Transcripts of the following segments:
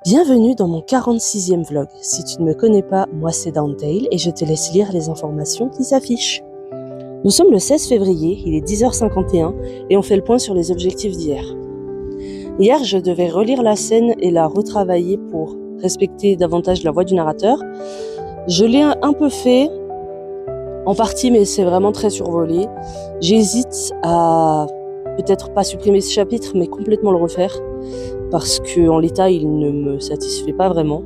Bienvenue dans mon 46e vlog. Si tu ne me connais pas, moi c'est Downdale et je te laisse lire les informations qui s'affichent. Nous sommes le 16 février, il est 10h51 et on fait le point sur les objectifs d'hier. Hier, je devais relire la scène et la retravailler pour respecter davantage la voix du narrateur. Je l'ai un peu fait, en partie, mais c'est vraiment très survolé. J'hésite à peut-être pas supprimer ce chapitre, mais complètement le refaire, parce qu'en l'état, il ne me satisfait pas vraiment.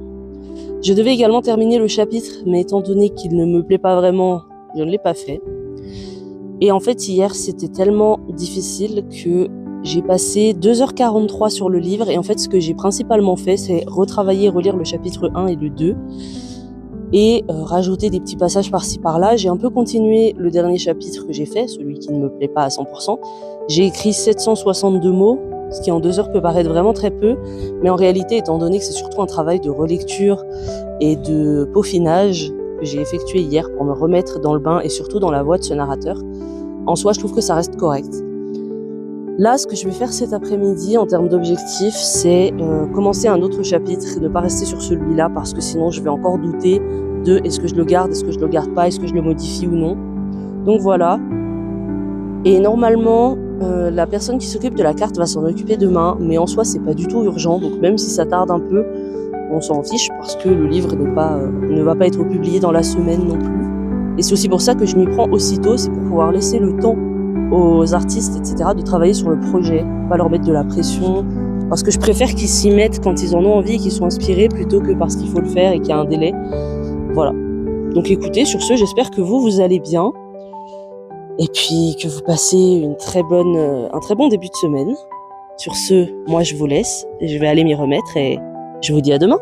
Je devais également terminer le chapitre, mais étant donné qu'il ne me plaît pas vraiment, je ne l'ai pas fait. Et en fait, hier, c'était tellement difficile que j'ai passé 2h43 sur le livre, et en fait, ce que j'ai principalement fait, c'est retravailler et relire le chapitre 1 et le 2, et rajouter des petits passages par-ci par-là. J'ai un peu continué le dernier chapitre que j'ai fait, celui qui ne me plaît pas à 100%. J'ai écrit 762 mots, ce qui en 2 heures peut paraître vraiment très peu, mais en réalité, étant donné que c'est surtout un travail de relecture et de peaufinage que j'ai effectué hier pour me remettre dans le bain et surtout dans la voix de ce narrateur, en soi, je trouve que ça reste correct. Là, ce que je vais faire cet après-midi en termes d'objectifs, c'est commencer un autre chapitre et ne pas rester sur celui-là, parce que sinon je vais encore douter de est-ce que je le garde, est-ce que je le garde pas, est-ce que je le modifie ou non. Donc voilà. Et normalement, la personne qui s'occupe de la carte va s'en occuper demain, mais en soi c'est pas du tout urgent, donc même si ça tarde un peu, on s'en fiche parce que le livre ne va pas être publié dans la semaine non plus. Et c'est aussi pour ça que je m'y prends aussitôt, c'est pour pouvoir laisser le temps aux artistes, etc., de travailler sur le projet, pas leur mettre de la pression, parce que je préfère qu'ils s'y mettent quand ils en ont envie et qu'ils sont inspirés, plutôt que parce qu'il faut le faire et qu'il y a un délai. Voilà. Donc écoutez, sur ce, j'espère que vous allez bien, et puis que vous passez un très bon début de semaine. Sur ce, moi je vous laisse, et je vais aller m'y remettre, et je vous dis à demain.